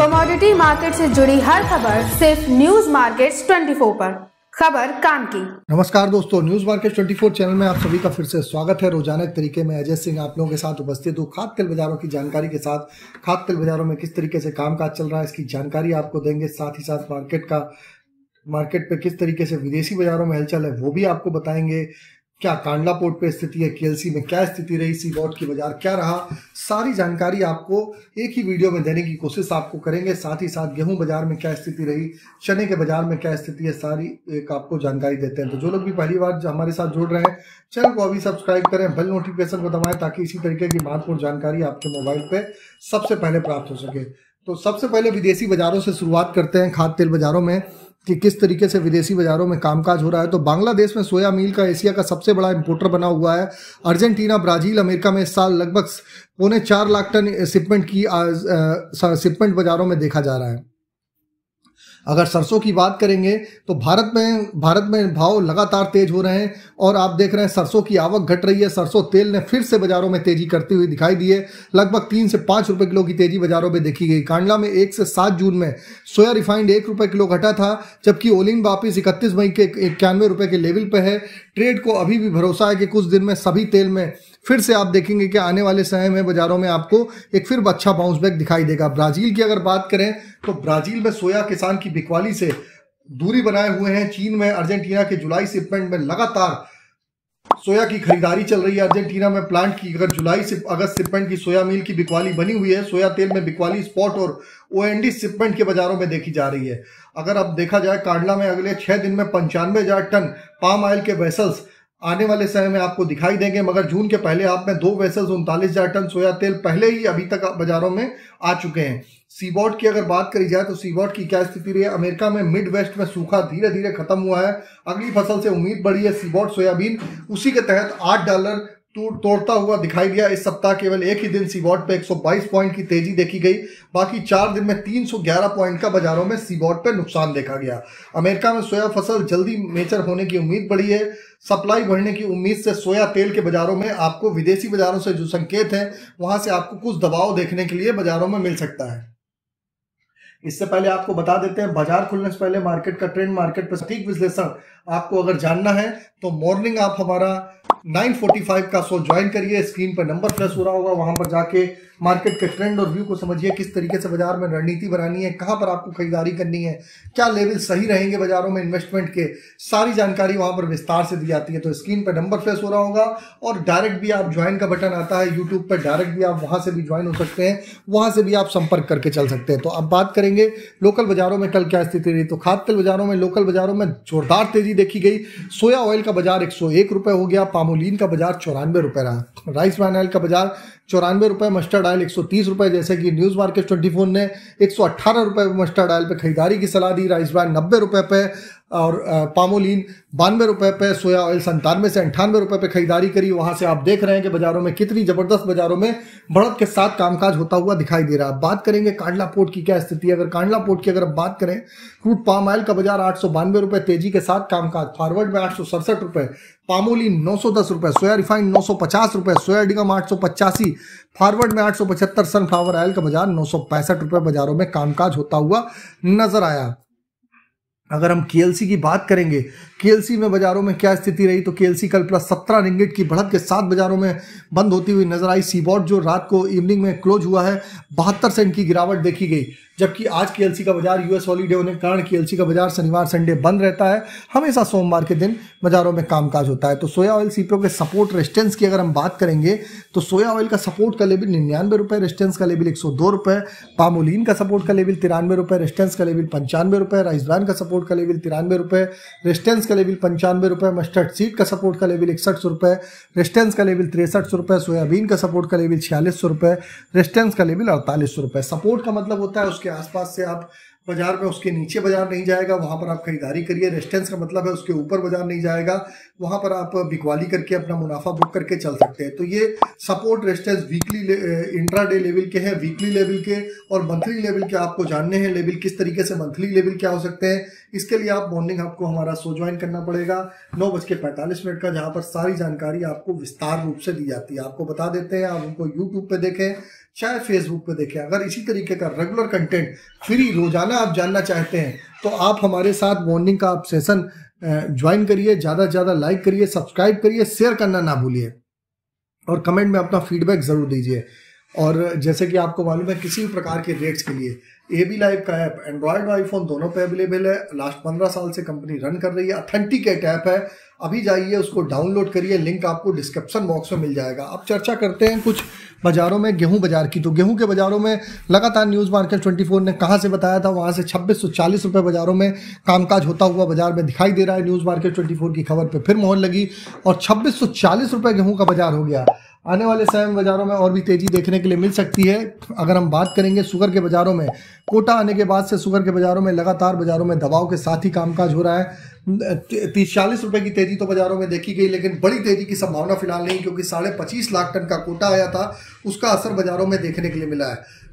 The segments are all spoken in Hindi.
कमोडिटी मार्केट से जुड़ी हर खबर सिर्फ न्यूज मार्केट्स 24 पर। खबर काम की। नमस्कार दोस्तों, न्यूज मार्केट 24 चैनल में आप सभी का फिर से स्वागत है। रोजाना तरीके में अजय सिंह आप लोगों के साथ उपस्थित हूँ। खाद्य तेल बाजारों की जानकारी के साथ खाद्य तेल बाजारों में किस तरीके से कामकाज चल रहा है इसकी जानकारी आपको देंगे। साथ ही साथ मार्केट पे किस तरीके से विदेशी बाजारों में हलचल है वो भी आपको बताएंगे। क्या कांडला पोर्ट पे स्थिति है, केएलसी में क्या स्थिति रही, सीबॉट की बाजार क्या रहा, सारी जानकारी आपको एक ही वीडियो में देने की कोशिश आपको करेंगे। साथ ही साथ गेहूं बाजार में क्या स्थिति रही, चने के बाजार में क्या स्थिति है, सारी एक आपको जानकारी देते हैं। तो जो लोग भी पहली बार हमारे साथ जुड़ रहे हैं, चैनल को अभी सब्सक्राइब करें, बेल नोटिफिकेशन को दबाएं ताकि इसी तरीके की महत्वपूर्ण जानकारी आपके मोबाइल पे सबसे पहले प्राप्त हो सके। तो सबसे पहले विदेशी बाजारों से शुरुआत करते हैं, खाद्य तेल बाजारों में कि किस तरीके से विदेशी बाजारों में कामकाज हो रहा है। तो बांग्लादेश में सोया मील का एशिया का सबसे बड़ा इंपोर्टर बना हुआ है। अर्जेंटीना, ब्राजील, अमेरिका में इस साल लगभग 4.25 लाख टन शिपमेंट बाजारों में देखा जा रहा है। अगर सरसों की बात करेंगे तो भारत में भाव लगातार तेज हो रहे हैं और आप देख रहे हैं सरसों की आवक घट रही है। सरसों तेल ने फिर से बाजारों में तेजी करती हुई दिखाई दी है। लगभग 3 से 5 रुपए किलो की तेजी बाजारों में देखी गई। कांडला में 1 से 7 जून में सोया रिफाइंड 1 रुपए किलो घटा था, जबकि ओलिन वापिस 31 मई के 91 रुपए के लेवल पे है। ट्रेड को अभी भी भरोसा है कि कुछ दिन में सभी तेल में फिर से आप देखेंगे कि आने वाले समय में बाजारों में आपको एक फिर अच्छा बाउंस बैक दिखाई देगा। ब्राजील की अगर बात करें तो ब्राजील में सोया किसान की बिकवाली से दूरी बनाए हुए हैं। चीन में अर्जेंटीना के जुलाई शिपमेंट में लगातार सोया की खरीदारी चल रही है। अर्जेंटीना में प्लांट की अगर जुलाई से अगस्त शिपमेंट की सोया मील की बिकवाली बनी हुई है। सोया तेल में बिकवाली स्पॉट और ओएनडी शिपमेंट के बाजारों में देखी जा रही है। अगर अब देखा जाए कांडला में अगले 6 दिन में 95,000 टन पाम ऑयल के वेसल्स आने वाले समय में आपको दिखाई देंगे, मगर जून के पहले हाफ में 2 वेसल्स 39,000 टन सोया तेल पहले ही अभी तक बाजारों में आ चुके हैं। सीबॉट की अगर बात करी जाए तो सीबॉट की क्या स्थिति रही है। अमेरिका में मिड वेस्ट में सूखा धीरे धीरे खत्म हुआ है। अगली फसल से उम्मीद बढ़ी है। सीबॉट सोयाबीन उसी के तहत $8 तोड़ता हुआ दिखाई दिया। इस सप्ताह केवल एक ही दिन सीबॉट पे 122 पॉइंट की तेजी देखी गई। बाकी 4 दिन में 311 पॉइंट का बाजारों में सीबॉट पे नुकसान देखा गया। अमेरिका में सोया फसल जल्दी मेचर होने की उम्मीद बढ़ी है। सप्लाई बढ़ने की उम्मीद से सोया तेल के बाजारों में आपको विदेशी बाजारों से जो संकेत है वहां से आपको कुछ दबाव देखने के लिए बाजारों में मिल सकता है। इससे पहले आपको बता देते हैं बाजार खुलने से पहले मार्केट का ट्रेंड, मार्केट पर सटीक विश्लेषण आपको अगर जानना है तो मॉर्निंग आप हमारा 9:45 का शो ज्वाइन करिए। स्क्रीन पर नंबर फ्लैश हो रहा होगा, वहां पर जाके मार्केट के ट्रेंड और व्यू को समझिए। किस तरीके से बाजार में रणनीति बनानी है, कहां पर आपको खरीदारी करनी है, क्या लेवल सही रहेंगे बाजारों में इन्वेस्टमेंट के, सारी जानकारी वहां पर विस्तार से दी जाती है। तो स्क्रीन पर नंबर फ्लैश हो रहा होगा और डायरेक्ट भी आप ज्वाइन का बटन आता है यूट्यूब पर, डायरेक्ट भी आप वहां से भी ज्वाइन हो सकते हैं, वहां से भी आप संपर्क करके चल सकते हैं। तो अब बात करेंगे लोकल बाजारों में कल क्या स्थिति रही। तो खाद्य तेल बाजारों में लोकल बाजारों में जोरदार तेजी देखी गई। सोया ऑयल का बाजार 101 रुपए हो गया। पामोलिन का बाजार 94 रुपए रहा। राइस ब्रान ऑयल का बाजार 94 रुपए। मस्टर्ड ऑयल 130 रुपए। जैसे कि न्यूज मार्केट 24 ने 118 रुपए मस्टर्ड ऑयल पे खरीदारी की सलाह दी। राइस ब्रान 90 रुपए पे और पामोलिन 92 रुपए पे। सोया ऑयल 97 से 98 रुपए पे खरीदारी करी। वहां से आप देख रहे हैं कि बाजारों में कितनी जबरदस्त बाजारों में बढ़त के साथ कामकाज होता हुआ दिखाई दे रहा है। बात करेंगे कांडला पोर्ट की क्या स्थिति है। अगर कांडला पोर्ट की अगर बात करें, क्रूड पाम ऑयल का बाजार 892 रुपए तेजी के साथ कामकाज। फॉरवर्ड में 867 रुपए, पामोलिन 910 रुपए, सोया रिफाइंड 950 रुपए, सोया डिगम 885, फॉरवर्ड में 875। सनफ्लावर ऑयल का बाजार 965 रुपए बाजारों में कामकाज होता हुआ नजर आया। अगर हम केएलसी की बात करेंगे, केएलसी में बाजारों में क्या स्थिति रही, तो केएलसी कल प्लस 17 रिंगिट की बढ़त के साथ बाजारों में बंद होती हुई नजर आई। सीबॉट जो रात को इवनिंग में क्लोज हुआ है 72 सेंट की गिरावट देखी गई, जबकि आज केएलसी का बाजार यूएस हॉलीडे होने के कारण केएलसी का बाजार शनिवार संडे बंद रहता है। हमेशा सोमवार के दिन बाजारों में कामकाज होता है। तो सोया ऑयल सीपीओ के सपोर्ट रेजिस्टेंस की अगर हम बात करेंगे तो सोया ऑयल का सपोर्ट का लेवल 99 रुपए, रेजिस्टेंस का लेवल 102 रुपए। पामोलिन का सपोर्ट का लेवल 93 रुपए, रेजिस्टेंस का लेवल 95 रुपए। राइस ब्रान का सपोर्ट का लेवल 93 रुपए, रेजिस्टेंस का लेवल 95 रुपए। मस्टर्ड सीड का सपोर्ट का लेवल 61 रुपए, रेजिस्टेंस का लेवल 63 रुपए। सोयाबीन का सपोर्ट का लेवल 46 रुपए, रेजिस्टेंस का लेवल 48 रुपए। सपोर्ट का मतलब होता है उसके आसपास से आप बाजार में, उसके नीचे बाजार नहीं जाएगा, वहां पर आप खरीदारी करिए। रेजिस्टेंस का मतलब है उसके ऊपर बाजार नहीं जाएगा, वहां पर आप बिकवाली करके अपना मुनाफा बुक करके चल सकते हैं। तो ये support resistance weekly intraday level के हैं, वीकली लेवल के और मंथली लेवल के आपको जानने हैं। लेवल किस तरीके से, मंथली लेवल क्या हो सकते हैं, इसके लिए आप मॉर्निंग आपको हमारा शो ज्वाइन करना पड़ेगा 9:45 का, जहां पर सारी जानकारी आपको विस्तार रूप से दी जाती है। आपको बता देते हैं, आप उनको यूट्यूब पे देखें, चाहे फेसबुक पे देखें। अगर इसी तरीके का रेगुलर कंटेंट फ्री रोजाना आप जानना चाहते हैं तो आप हमारे साथ मॉर्निंग का आप सेशन ज्वाइन करिए, ज़्यादा से ज़्यादा लाइक करिए, सब्सक्राइब करिए, शेयर करना ना भूलिए और कमेंट में अपना फीडबैक ज़रूर दीजिए। और जैसे कि आपको मालूम है, किसी भी प्रकार के रेट्स के लिए AB लाइव का ऐप एंड्रॉयड और आईफोन दोनों पे अवेलेबल है। लास्ट 15 साल से कंपनी रन कर रही है। ऑथेंटिकेट ऐप है, अभी जाइए उसको डाउनलोड करिए, लिंक आपको डिस्क्रिप्शन बॉक्स में मिल जाएगा। अब चर्चा करते हैं कुछ बाजारों में गेहूं बाजार की। तो गेहूं के बाजारों में लगातार न्यूज़ मार्केट 24 ने कहां से बताया था, वहां से 2640 रुपये बाजारों में कामकाज होता हुआ बाजार में दिखाई दे रहा है। न्यूज़ मार्केट 24 की खबर पे फिर मोहर लगी और 2640 रुपये गेहूं का बाजार हो गया। आने वाले समय में बाजारों में और भी तेजी देखने के लिए मिल सकती है। अगर हम बात करेंगे शुगर के बाजारों में, कोटा आने के बाद से शुगर के बाजारों में लगातार बाजारों में दबाव के साथ ही कामकाज हो रहा है। 30-40 रुपए की तेजी तो बाजारों में देखी गई, लेकिन बड़ी तेजी की संभावना फिलहाल नहीं, क्योंकि 25.5 लाख टन का कोटा आया था, उसका असर बाजारों में देखने के लिए मिला है।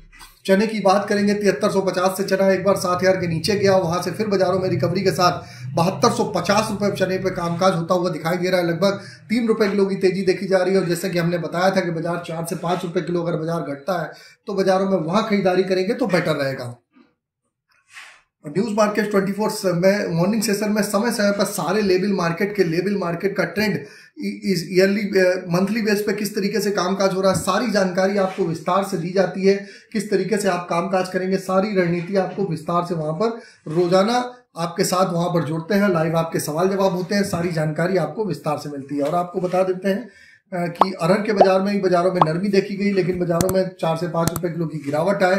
चने की बात करेंगे, 7350 से चना एक बार 7000 के नीचे गया, वहां से फिर बाजारों में रिकवरी के साथ 7250 रुपए चने पे कामकाज होता हुआ दिखाई दे रहा है। लगभग 3 रुपए किलो की तेजी देखी जा रही है। और जैसे कि हमने बताया था कि बाजार 4 से 5 रुपए किलो अगर बाजार घटता है तो बाजारों में वहां खरीदारी करेंगे तो बेटर रहेगा। न्यूज़ मार्केट 24 में मॉर्निंग सेशन में समय समय पर सारे लेबल मार्केट का ट्रेंड इस ईयरली मंथली बेस पे किस तरीके से कामकाज हो रहा है, सारी जानकारी आपको विस्तार से दी जाती है। किस तरीके से आप कामकाज करेंगे, सारी रणनीति आपको विस्तार से वहां पर रोजाना आपके साथ वहां पर जुड़ते हैं। लाइव आपके सवाल जवाब होते हैं, सारी जानकारी आपको विस्तार से मिलती है। और आपको बता देते हैं कि अरहर के बाजारों में नरमी देखी गई, लेकिन बाजारों में 4 से 5 रुपए किलो की गिरावट आए,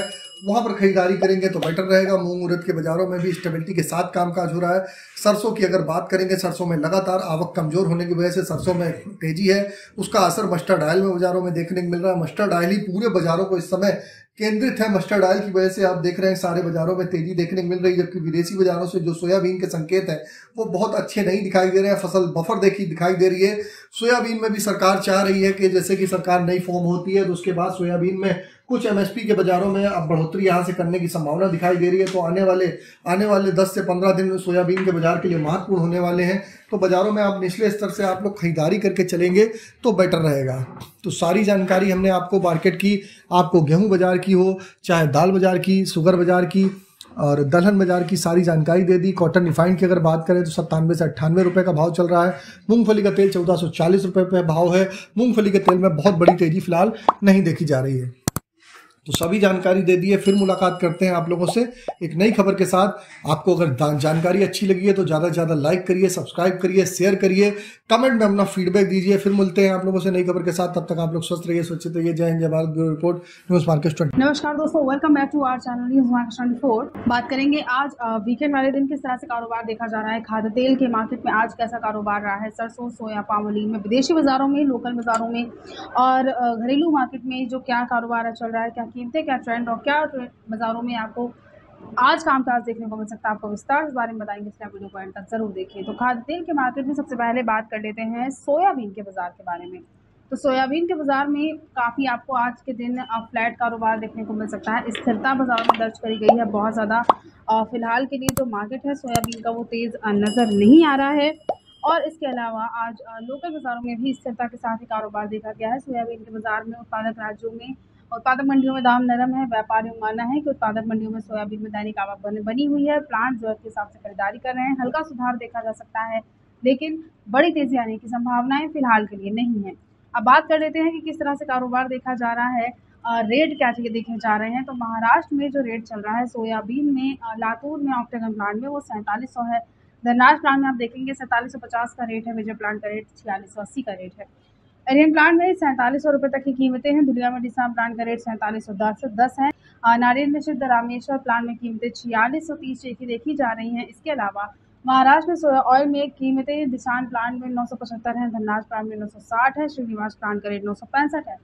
वहां पर खरीदारी करेंगे तो बेटर रहेगा। मूंग उड़द के बाजारों में भी स्टेबिलिटी के साथ कामकाज हो रहा है। सरसों की अगर बात करेंगे, सरसों में लगातार आवक कमजोर होने की वजह से सरसों में तेजी है। उसका असर मस्टर्ड ऑयल में बाजारों में देखने को मिल रहा है। मस्टर्ड ऑयल ही पूरे बाजारों को इस समय केंद्रित है। मस्टर्ड ऑयल की वजह से आप देख रहे हैं सारे बाजारों में तेजी देखने को मिल रही है, जबकि विदेशी बाजारों से जो सोयाबीन के संकेत हैं वो बहुत अच्छे नहीं दिखाई दे रहे हैं। फसल बफर दिखाई दे रही है। सोयाबीन में भी सरकार चाह रही है कि जैसे कि सरकार नई फॉर्म होती है तो उसके बाद सोयाबीन में कुछ MSP के बाजारों में अब बढ़ोतरी यहां से करने की संभावना दिखाई दे रही है। तो आने वाले 10 से 15 दिन सोयाबीन के बाजार के लिए महत्वपूर्ण होने वाले हैं। तो बाजारों में आप निचले स्तर से आप लोग खरीदारी करके चलेंगे तो बेटर रहेगा। तो सारी जानकारी हमने आपको मार्केट की, आपको गेहूं बाजार की हो, चाहे दाल बाजार की, शुगर बाजार की और दलहन बाजार की सारी जानकारी दे दी। कॉटन रिफाइंड की अगर बात करें तो 97 से 98 रुपए का भाव चल रहा है। मूंगफली का तेल 1440 रुपए पे भाव है। मूंगफली के तेल में बहुत बड़ी तेजी फिलहाल नहीं देखी जा रही है। तो सभी जानकारी दे दी है। फिर मुलाकात करते हैं आप लोगों से एक नई खबर के साथ। आपको अगर जानकारी अच्छी लगी है तो ज़्यादा से ज़्यादा लाइक करिए, सब्सक्राइब करिए, शेयर करिए, कमेंट में अपना फीडबैक दीजिए। फिर मिलते हैं आप लोगों से नई खबर के साथ। तब तक आप लोग स्वस्थ रहिए, सुरक्षित रहिए। जय हिंद, जय Bharat. Bureau report, news market 24। नमस्कार दोस्तों, welcome back to our channel news market 24। बात करेंगे आज वीकेंड वाले दिन किस तरह से कारोबार देखा जा रहा है। खाद्य तेल के मार्केट में आज कैसा कारोबार रहा है। सरसों, सोया, पाम ऑयल में विदेशी बाजारों में, लोकल बाजारों में और घरेलू मार्केट में जो क्या कारोबार चल रहा है, क्या कीमतें, क्या ट्रेंड और क्या बाजारों में आपको आज कामकाज देखने को मिल सकता है, आपको विस्तार इस बारे में बताएंगे। इसलिए आप वीडियो को एंड तक जरूर देखिए। तो खाद्य तेल के मार्केट में सबसे पहले बात कर लेते हैं सोयाबीन के बाजार के बारे में। तो सोयाबीन के बाजार में काफ़ी आपको आज के दिन फ्लैट कारोबार देखने को मिल सकता है। स्थिरता बाजार में दर्ज करी गई है। बहुत ज़्यादा फिलहाल के लिए जो मार्केट है सोयाबीन का वो तेज़ नज़र नहीं आ रहा है। और इसके अलावा आज लोकल बाज़ारों में भी स्थिरता के साथ ही कारोबार देखा गया है। सोयाबीन के बाज़ार में उत्पादक राज्यों में, उत्पादक मंडियों में दाम नरम है। व्यापारियों का मानना है कि उत्पादक मंडियों में सोयाबीन में दैनिक आवक बनी हुई है। प्लांट जरूरत के हिसाब से खरीदारी कर रहे हैं। हल्का सुधार देखा जा सकता है, लेकिन बड़ी तेज़ी आने की संभावनाएं फिलहाल के लिए नहीं है। अब बात कर लेते हैं कि किस तरह से कारोबार देखा जा रहा है, रेट क्या देखे जा रहे हैं। तो महाराष्ट्र में जो रेट चल रहा है सोयाबीन में, लातूर में ऑक्टेगन प्लांट में वो 4700 है। धनराज प्लांट में आप देखेंगे 4750 का रेट है। विजय प्लांट का रेट 4680 का रेट है। एरियन प्लांट में 4700 रुपये तक की कीमतें हैं। दुलिया में डिसाम प्लांट का रेट 4710 है। नारियल में शुद्ध रामेश्वर प्लांट में कीमतें 4630 की देखी जा रही हैं। इसके अलावा महाराष्ट्र में सोया ऑयल में कीमतें दिशान प्लांट में 975 है। धनराज प्लांट में 960 है। श्रीनिवास प्लांट का रेट 965 है।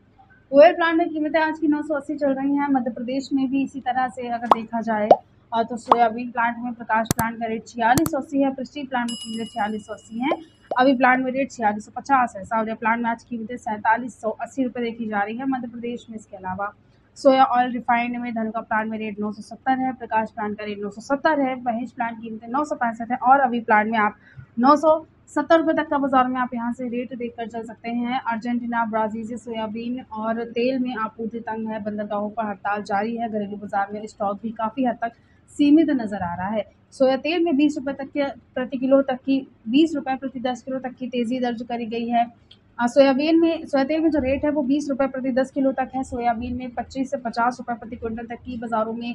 ओयल प्लांट में कीमतें आज की 980 चल रही हैं। मध्य प्रदेश में भी इसी तरह से अगर देखा जाए तो सोयाबीन प्लांट में प्रकाश प्लांट का रेट 4680 है। प्रेस्टीज प्लांट में कीमतें 4680 हैं। अभी प्लांट में रेट 4650 है। साउदिया प्लांट में आज कीमतें 4780 रुपये देखी जा रही है मध्य प्रदेश में। इसके अलावा सोया ऑयल रिफाइंड में धनका प्लांट में रेट 970 है। प्रकाश प्लांट का रेट 970 है। महेश प्लांट की कीमतें 965 है। और अभी प्लांट में आप ₹70 तक का बाजार में आप यहां से रेट देखकर चल सकते हैं। अर्जेंटीना, ब्राजील से सोयाबीन और तेल में आपूर्ति तंग है, बंदरगाहों पर हड़ताल जारी है, घरेलू बाजार में स्टॉक भी काफ़ी हद तक सीमित नज़र आ रहा है। सोया तेल में ₹20 तक के प्रति किलो तक की ₹20 प्रति 10 किलो तक की तेज़ी दर्ज करी गई है। सोया तेल में जो रेट है वो ₹20 प्रति 10 किलो तक है। सोयाबीन में 25 से ₹50 प्रति क्विंटल तक की बाज़ारों में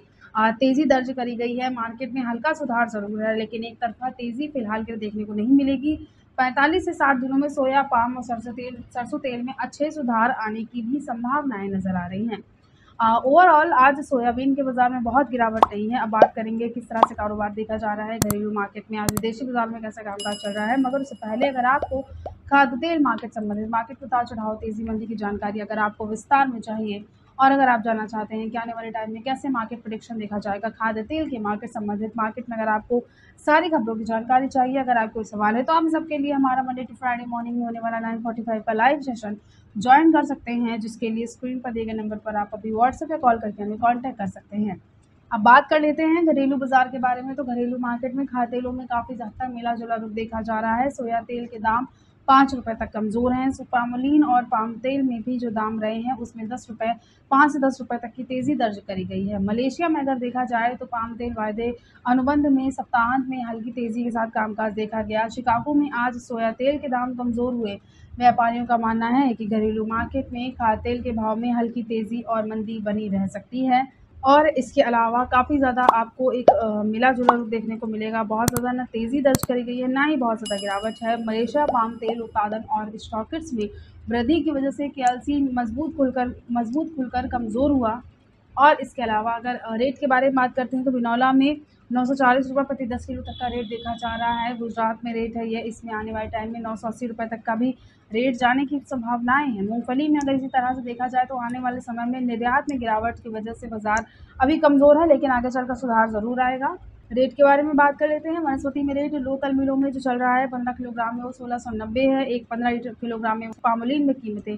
तेज़ी दर्ज करी गई है। मार्केट में हल्का सुधार ज़रूर है, लेकिन एक तरफ़ा तेज़ी फ़िलहाल के देखने को नहीं मिलेगी। 45 से 60 दिनों में सोया, पाम और सरसों तेल में अच्छे सुधार आने की भी संभावनाएँ नज़र आ रही हैं। ओवरऑल आज सोयाबीन के बाज़ार में बहुत गिरावट नहीं है। अब बात करेंगे किस तरह से कारोबार देखा जा रहा है घरेलू मार्केट में, आज विदेशी बाज़ार में कैसा कामकाज चल रहा है। मगर उससे पहले अगर आपको खाद्य तेल मार्केट संबंधित मार्केट उतार चढ़ाव, तेज़ी मंदी की जानकारी अगर आपको विस्तार में चाहिए और अगर आप जानना चाहते हैं कि आने वाले टाइम में कैसे मार्केट प्रेडिक्शन देखा जाएगा खाद्य तेल के मार्केट संबंधित, मार्केट में अगर आपको सारी खबरों की जानकारी चाहिए, अगर आपको कोई सवाल है तो आप सबके लिए हमारा मंडे टू फ्राइडे मॉर्निंग में होने वाला 9:45 का लाइव सेशन ज्वाइन कर सकते हैं, जिसके लिए स्क्रीन पर दिए गए नंबर पर आप अभी व्हाट्सएप या कॉल करके हमें कांटेक्ट कर सकते हैं। अब बात कर लेते हैं घरेलू बाजार के बारे में। तो घरेलू मार्केट में खाद्य तेलों में काफ़ी हद तक मिला जुला रुख देखा जा रहा है। सोया तेल के दाम ₹5 तक कमज़ोर हैं। पामोलिन और पाम तेल में भी जो दाम रहे हैं उसमें ₹5 से ₹10 तक की तेज़ी दर्ज करी गई है। मलेशिया में अगर देखा जाए तो पाम तेल वायदे अनुबंध में सप्ताहांत में हल्की तेज़ी के साथ कामकाज देखा गया। शिकागो में आज सोया तेल के दाम कमज़ोर हुए। व्यापारियों का मानना है कि घरेलू मार्केट में खाद्य तेल के भाव में हल्की तेज़ी और मंदी बनी रह सकती है। और इसके अलावा काफ़ी ज़्यादा आपको एक मिला-जुला रुख देखने को मिलेगा। बहुत ज़्यादा ना तेज़ी दर्ज करी गई है, ना ही बहुत ज़्यादा गिरावट है। मलेशिया पाम तेल उत्पादन और स्टॉकिट्स में वृद्धि की वजह से केएलसी मज़बूत खुलकर कमज़ोर हुआ। और इसके अलावा अगर रेट के बारे में बात करते हैं तो बिनौला में ₹940 प्रति 10 किलो तक का रेट देखा जा रहा है। गुजरात में रेट है ये, इसमें आने वाले टाइम में ₹980 तक का भी रेट जाने की संभावनाएँ हैं। मूँगफली में अगर इसी तरह से देखा जाए तो आने वाले समय में निर्यात में गिरावट की वजह से बाज़ार अभी कमज़ोर है, लेकिन आगे चलकर सुधार ज़रूर आएगा। रेट के बारे में बात कर लेते हैं। वनस्पति में रेट लोकल मिलों में जो चल रहा है 15 किलोग्राम में वो 1690 है। एक 15 किलोग्राम में पामोलिन में कीमतें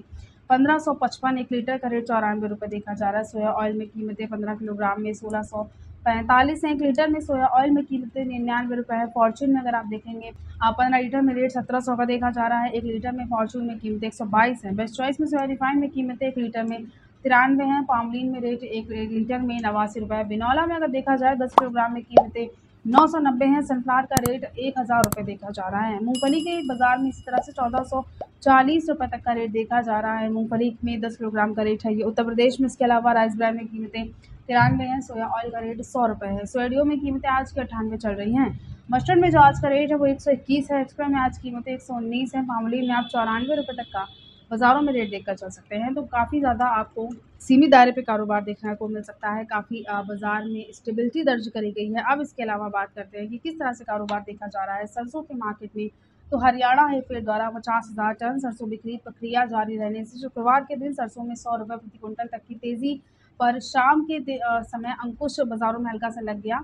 1555, 1 लीटर का रेट ₹94 देखा जा रहा है। सोया ऑयल में कीमतें 15 किलोग्राम में 1645 हैं। 1 लीटर में सोया ऑयल में कीमतें ₹99 है। फॉर्च्यून में अगर आप देखेंगे 15 लीटर में रेट 1700 का देखा जा रहा है। 1 लीटर में फॉर्च्यून में कीमतें 122 हैं। बेस्ट चॉइस में सोया रिफाइंड में कीमतें 1 लीटर में 93 हैं। पामोलिन में रेट 1 लीटर में ₹89। बिनौला में अगर देखा जाए 10 किलोग्राम में कीमतें 990 हैं। सनफ्लावर का रेट ₹1000 देखा जा रहा है। मूँगफली के बाज़ार में इसी तरह से ₹1440 तक का रेट देखा जा रहा है। मूँगफली में 10 किलोग्राम का रेट है ये उत्तर प्रदेश में। इसके अलावा राइस ब्रान में कीमतें 93 हैं। सोया ऑयल का रेट ₹100 है। सोयाडियो में कीमतें आज के 98 चल रही हैं। मस्टर्ड में जो आज का रेट है वो 121 है। एक्सप्रा में आज कीमतें 119 हैं। पामोलिन में आप ₹94 तक का बाज़ारों में रेट देखकर चल सकते हैं। तो काफ़ी ज़्यादा आपको सीमित दायरे पे कारोबार देखने को मिल सकता है। काफ़ी बाज़ार में स्टेबिलिटी दर्ज करी गई है। अब इसके अलावा बात करते हैं कि किस तरह से कारोबार देखा जा रहा है सरसों के मार्केट में। तो हरियाणा हेफेड द्वारा 50,000 टन सरसों बिक्री प्रक्रिया जारी रहने से शुक्रवार के दिन सरसों में ₹100 प्रति क्विंटल तक की तेज़ी पर शाम के समय अंकुश बाज़ारों में हल्का सा लग गया।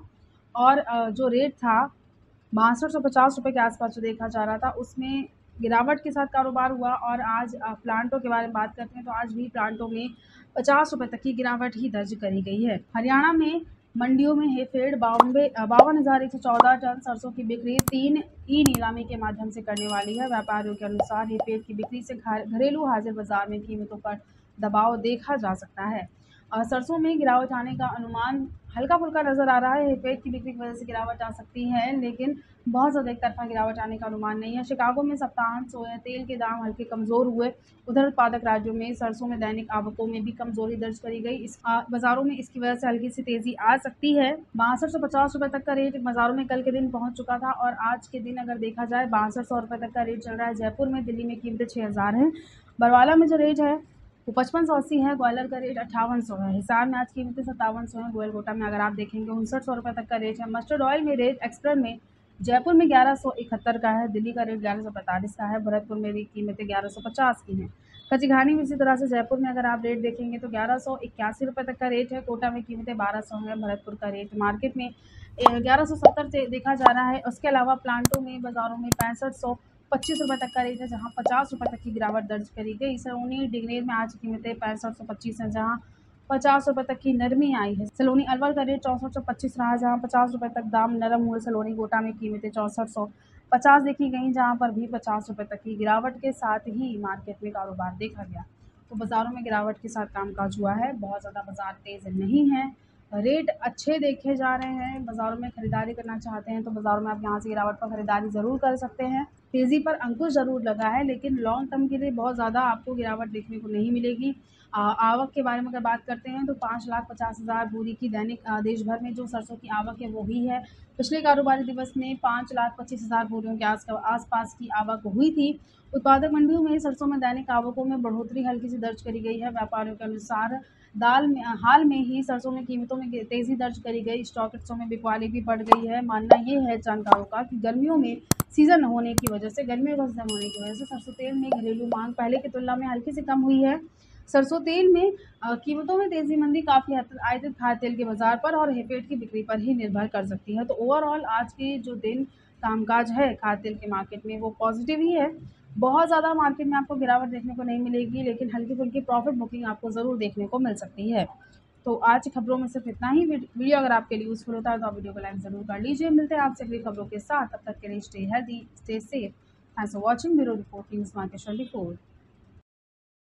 और जो रेट था ₹6250 के आसपास जो देखा जा रहा था उसमें गिरावट के साथ कारोबार हुआ। और आज प्लांटों के बारे में बात करते हैं तो आज भी प्लांटों में ₹50 तक की गिरावट ही दर्ज करी गई है। हरियाणा में मंडियों में हेफेड 52,114 टन सरसों की बिक्री 3 ई नीलामी के माध्यम से करने वाली है। व्यापारियों के अनुसार हेफेड की बिक्री से घरेलू हाजिर बाजार में कीमतों पर दबाव देखा जा सकता है। सरसों में गिरावट आने का अनुमान हल्का फुल्का नज़र आ रहा है। हेफेड की बिक्री की वजह से गिरावट आ सकती है, लेकिन बहुत ज़्यादा एक तरफा गिरावट आने का अनुमान नहीं है। शिकागो में सप्ताहांत सोया तेल के दाम हल्के कमज़ोर हुए। उधर उत्पादक राज्यों में सरसों में दैनिक आवकों में भी कमज़ोरी दर्ज करी गई। इस बाज़ारों में इसकी वजह से हल्की सी तेज़ी आ सकती है। ₹6250 तक का रेट बाज़ारों में कल के दिन पहुँच चुका था और आज के दिन अगर देखा जाए ₹6200 तक का रेट चल रहा है। जयपुर में, दिल्ली में कीमतें 6000 हैं। बरवाला में जो रेट है वो 5580 है। ग्वालियर का रेट 5800 है। हिसार में आज कीमतें 5700 हैं। गोयलकोटा में अगर आप देखेंगे ₹5900 तक का रेट है। मस्टर्ड ऑयल में रेट एक्सप्रेस में जयपुर में 1171 का है। दिल्ली का रेट 1145 का है। भरतपुर में भी कीमतें 1150 की हैं। कचिघानी में इसी तरह से जयपुर में अगर आप रेट देखेंगे तो ₹1181 तक का रेट है। कोटा में कीमतें 1200 हैं। भरतपुर का रेट मार्केट में 1170 से देखा जा रहा है। उसके अलावा प्लांटों में बाज़ारों में 6525 तक का रेट है, जहाँ ₹50 तक की गिरावट दर्ज करी गई। सलोनी डिग्नेर में आज कीमतें 6525 हैं, जहाँ ₹50 तक की नरमी आई है। सलोनी अलवर का रेट 6425 रहा, जहाँ ₹50 तक दाम नरम हुए। सलोनी गोटा में कीमतें 6400 50 देखी गई, जहां पर भी 50 रुपये तक की गिरावट के साथ ही मार्केट में कारोबार देखा गया। तो बाज़ारों में गिरावट के साथ कामकाज हुआ है, बहुत ज़्यादा बाज़ार तेज़ नहीं है, रेट अच्छे देखे जा रहे हैं। बाज़ारों में खरीदारी करना चाहते हैं तो बाज़ारों में आप यहाँ से गिरावट पर खरीदारी ज़रूर कर सकते हैं। तेज़ी पर अंकुश ज़रूर लगा है, लेकिन लॉन्ग टर्म के लिए बहुत ज़्यादा आपको गिरावट देखने को नहीं मिलेगी। आवक के बारे में अगर बात करते हैं तो 5,50,000 बोरी की दैनिक देश भर में जो सरसों की आवक है वो ही है। पिछले कारोबारी दिवस में 5,25,000 बोरियों के आसपास की आवक हुई थी। उत्पादक मंडियों में सरसों में दैनिक आवकों में बढ़ोतरी हल्की सी दर्ज करी गई है। व्यापारियों के अनुसार दाल में हाल में ही सरसों में कीमतों में तेज़ी दर्ज करी गई। स्टॉकिस्टों में बिकवाली भी बढ़ गई है। मानना ये है जानकारों का कि गर्मियों में सीज़न होने की वजह से गर्मियों का सीज़न होने की वजह से सरसों तेल में घरेलू मांग पहले की तुलना में हल्की सी कम हुई है। सरसों तेल में कीमतों में तेज़ी मंदी काफ़ी हद तक आयातित खाद्य तेल के बाज़ार पर और हेफेड की बिक्री पर ही निर्भर कर सकती है। तो ओवरऑल आज के जो दिन कामकाज है खाद्य तेल के मार्केट में वो पॉजिटिव ही है। बहुत ज़्यादा मार्केट में आपको गिरावट देखने को नहीं मिलेगी, लेकिन हल्की-फुल्की प्रॉफ़िट बुकिंग आपको ज़रूर देखने को मिल सकती है। तो आज की खबरों में सिर्फ इतना ही। वीडियो अगर आपके लिए यूज़फुल होता है तो आप वीडियो को लाइक ज़रूर कर लीजिए। मिलते हैं आपसे अगली खबरों के साथ, तब तक के लिए stay healthy, stay safe. Thanks for watching. Bureau report news market 24।